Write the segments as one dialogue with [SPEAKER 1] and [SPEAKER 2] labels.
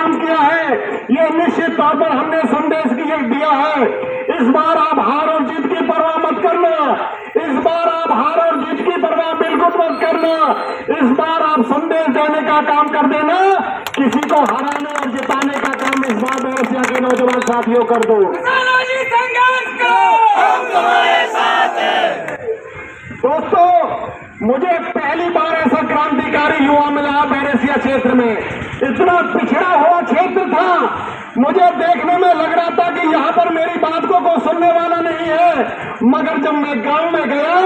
[SPEAKER 1] काम किया है, ये निश्चित तौर पर हमने संदेश दिया है। इस बार आप हार और जीत की परवाह मत करना, इस बार आप हार और जीत की परवाह बिल्कुल मत करना। इस बार आप संदेश देने का काम कर देना, किसी को हराने और जिताने का काम इस बार बैरसिया के नौजवान साथियों कर दो। दोस्तों, मुझे पहली बार ऐसा क्रांतिकारी युवा मिला बैरसिया क्षेत्र में। इतना पिछड़ा हुआ क्षेत्र था, मुझे देखने में लग रहा था कि यहाँ पर मेरी बात को कोई सुनने वाला नहीं है। मगर जब मैं गांव में गया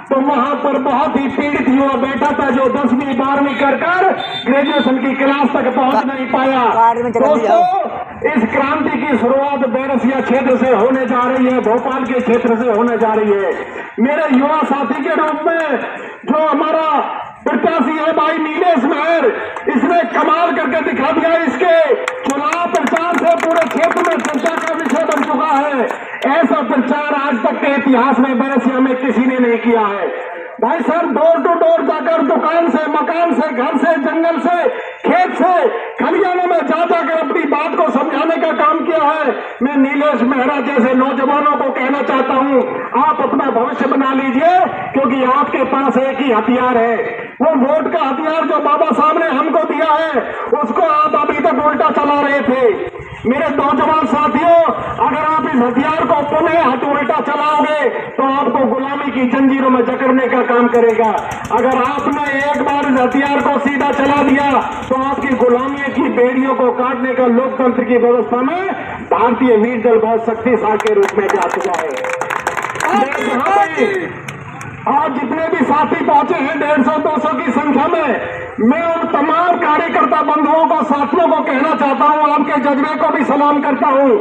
[SPEAKER 1] तो वहां पर बहुत ही पीड़ित युवा बैठा था, जो 10वीं 12वीं कर ग्रेजुएशन की क्लास तक पहुंच नहीं पाया। दोस्तों, इस क्रांति की शुरुआत बैरसिया क्षेत्र से होने जा रही है, भोपाल के क्षेत्र से होने जा रही है। मेरे युवा साथी के रूप में जो हमारा प्रत्याशी है भाई नीलेश मेहर, इसने कमाल करके दिखा दिया। इसके चुनाव प्रचार से पूरे क्षेत्र में चर्चा का विषय बन चुका है। ऐसा प्रचार आज तक के इतिहास में बैरसिया में किसी ने नहीं किया है। भाई साहब, डोर टू डोर जाकर दुकान से, मकान से, घर से, जंगल से, खेत से, खलियानों में जा जाकर अपनी बात को समझाने का काम किया है। मैं नीलेश मेहरा जैसे नौजवानों को कहना चाहता हूं, आप अपना भविष्य बना लीजिए, क्योंकि आपके पास एक ही हथियार है, वो वोट का हथियार जो बाबा साहब ने हमको दिया है, उसको आप अभी तक उल्टा चला रहे थे। मेरे नौजवान साथियों, अगर आप इस हथियार को पुनः हाथ उल्टा चलाओगे तो आपको गुलामी की जंजीरों में जकड़ने का काम करेगा। अगर आपने एक बार इस हथियार को सीधा चला दिया तो आपकी गुलामी की बेड़ियों को काटने का लोकतंत्र की व्यवस्था में भारतीय वीर दल बहुत शक्तिशाली के रूप में जा चुका है। आज जितने भी साथी पहुंचे हैं 150-200 की संख्या में, मैं उन तमाम कार्यकर्ता बंधुओं को, साथियों को कहना चाहता हूं, आपके जज्बे को भी सलाम करता हूं।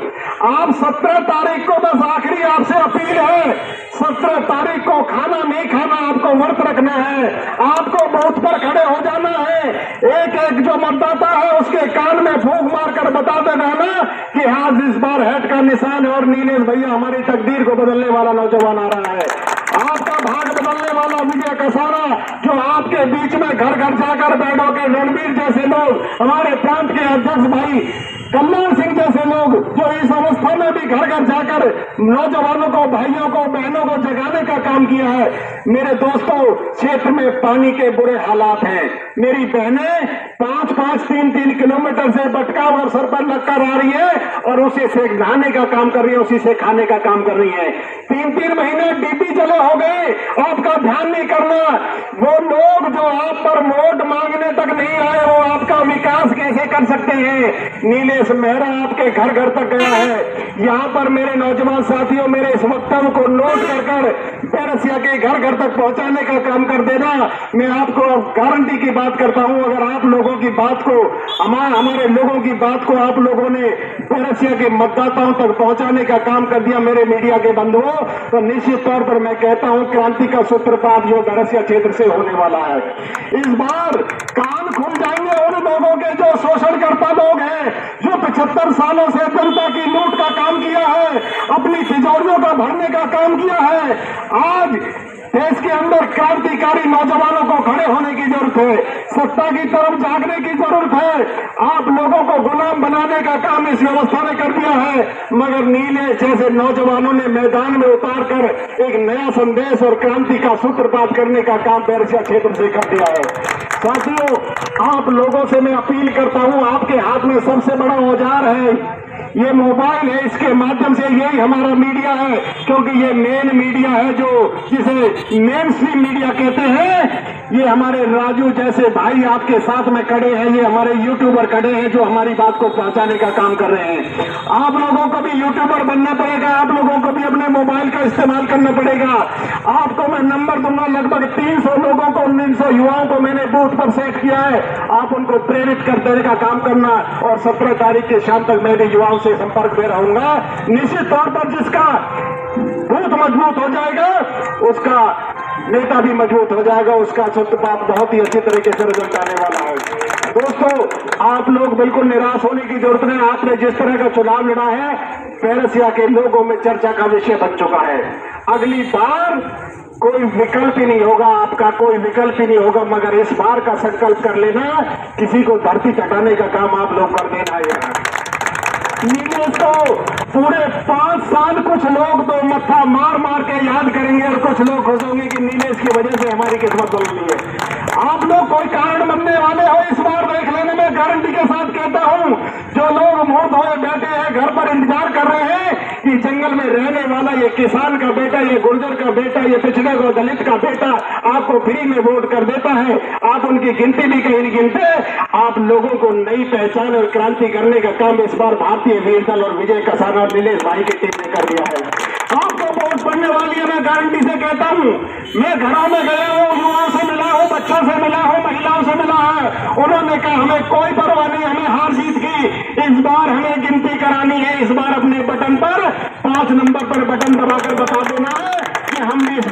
[SPEAKER 1] आप 17 तारीख को, बस आखिरी आपसे अपील है, 17 तारीख को खाना नहीं खाना, आपको व्रत रखना है, आपको बूथ पर खड़े हो जाना है। एक एक जो मतदाता है उसके कान में फूंक मारकर बता देना ना कि आज इस बार हैट का निशान है और नीलेश भैया हमारी तकदीर को बदलने वाला नौजवान आ रहा है, आपका भाग बदलने वाला विजय कसारा, जो आपके बीच में घर घर जाकर बैठोगे। रणवीर जैसे लोग, हमारे प्रांत के अध्यक्ष भाई कल्याण सिंह जैसे लोग, जो इस अवस्था में भी घर घर जाकर नौजवानों को, भाइयों को, बहनों को जगाने का काम किया है। मेरे दोस्तों, क्षेत्र में पानी के बुरे हालात हैं। मेरी बहनें 5-5, 3-3 किलोमीटर से बटका और सर पर लगकर आ रही है और उसी से नहाने का काम कर रही है, उसी से खाने का काम कर रही है। 3-3 महीने डीपी जले हो गए, आपका ध्यान नहीं करना। वो लोग जो आप पर वोट मांगने तक नहीं आए, वो आपका विकास कैसे कर सकते हैं? नीलेश मेहरा आपके घर घर तक गया है। यहाँ पर मेरे नौजवान साथियों, मेरे इस वक्तव्य को नोट कर बैरसिया के घर घर तक पहुंचाने का काम कर देना। मैं आपको गारंटी की बात करता हूं, अगर आप लोगों की बात को, हमारे लोगों की बात को आप लोगों ने बैरसिया के मतदाताओं तक पहुंचाने का काम कर दिया, मेरे मीडिया के बंधुओं, तो निश्चित तौर पर मैं कहता हूं क्रांति का सूत्रपात जो बैरसिया क्षेत्र से होने वाला है। इस बार कान खुल जाएंगे उन लोगों के जो शोषणकर्ता लोग हैं, जो 75 सालों से जनता की लूट का काम किया है, अपनी तिजोरियों का भरने का काम किया है। आज देश के अंदर क्रांतिकारी नौजवानों को खड़े होने की जरूरत है, सत्ता की तरफ जागने की जरूरत है। आप लोगों को गुलाम बनाने का काम इस व्यवस्था ने कर दिया है, मगर नीलेश जैसे नौजवानों ने मैदान में उतार कर एक नया संदेश और क्रांति का सूत्रपात करने का काम बैरसिया क्षेत्र से कर दिया है। साथियों, आप लोगों से मैं अपील करता हूं, आपके हाथ में सबसे बड़ा औजार है, ये मोबाइल है, इसके माध्यम से यही हमारा मीडिया है, क्योंकि ये मेन मीडिया है, जो जिसे मेन स्ट्रीम मीडिया कहते हैं। ये हमारे राजू जैसे भाई आपके साथ में खड़े हैं, ये हमारे यूट्यूबर खड़े हैं जो हमारी बात को पहुंचाने का काम कर रहे हैं। आप लोगों को भी यूट्यूबर बनना पड़ेगा, आप लोगों को भी अपने मोबाइल का इस्तेमाल करना पड़ेगा। आपको मैं नंबर दूंगा, लगभग 300 लोगों को, 300 युवाओं को मैंने बूथ पर सेट किया है। आप उनको प्रेरित कर देने का काम करना, और 17 तारीख के शाम तक मैं भी युवाओं से संपर्क में रहूंगा। निश्चित तौर पर जिसका बूथ मजबूत हो जाएगा, उसका नेता भी मजबूत हो जाएगा, उसका सूत्रपात बहुत ही अच्छी तरीके से रिजल्ट आने वाला है। दोस्तों, आप लोग बिल्कुल निराश होने की जरूरत नहीं। आपने जिस तरह का चुनाव लड़ा है, बैरसिया के लोगों में चर्चा का विषय बन चुका है। अगली बार कोई विकल्प ही नहीं होगा, आपका कोई विकल्प ही नहीं होगा, मगर इस बार का संकल्प कर लेना, किसी को धरती चटाने का काम आप लोग कर देना है। पूरे 5 साल कुछ लोग तो मत्था मार मार के याद करेंगे और कुछ लोग खुश होंगे कि नीलेश की वजह से हमारी किस्मत बदल गई है। आप लोग कोई कारण बनने वाले हो इस बार देख लेने में गारंटी के साथ कहता हूं। जो लोग मुंह धोए बैठे हैं घर पर इंतजार कर रहे हैं कि जंगल में रहने वाला ये किसान का बेटा, ये गुर्जर का बेटा, ये पिछड़े को दलित का बेटा आपको फ्री में वोट कर देता है, आप उनकी गिनती भी कहीं नहीं गिनते। आप लोगों को नई पहचान और क्रांति करने का काम इस बार भारतीय वीर दल और विजय कसाना और नीलेश भाई की टीम ने कर दिया है। आपको वोट पड़ने वाली है, मैं गारंटी से कहता हूं। मैं घरों में गया हूं, युवाओं से मिला हूं, बच्चों से मिला हूं, महिलाओं से मिला है। उन्होंने कहा हमें कोई परवाह नहीं, हमें हार जीत की, इस बार हमें गिनती करानी है। इस बार अपने बटन पर 5 नंबर पर बटन दबाकर बता देना है कि हम इस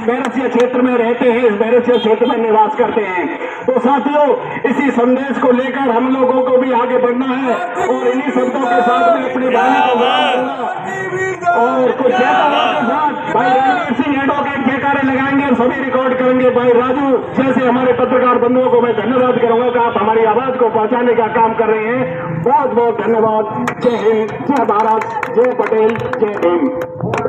[SPEAKER 1] बैरसिया क्षेत्र में रहते हैं, इस बैरसिया क्षेत्र में निवास करते हैं। तो साथियों, इसी संदेश को लेकर हम लोगों को भी आगे बढ़ना है और इन्हीं शब्दों के साथ में अपनी वाणी को और कुछ के साथ भाई रणवीर सिंह एडवोकेट जयकारे लगाएंगे और सभी रिकॉर्ड करेंगे। भाई राजू जैसे हमारे पत्रकार बंधुओं को मैं धन्यवाद करूंगा कि आप हमारी आवाज को पहुंचाने का काम कर रहे हैं। बहुत बहुत धन्यवाद। जय हिंद, जय भारत, जय पटेल, जय भीम।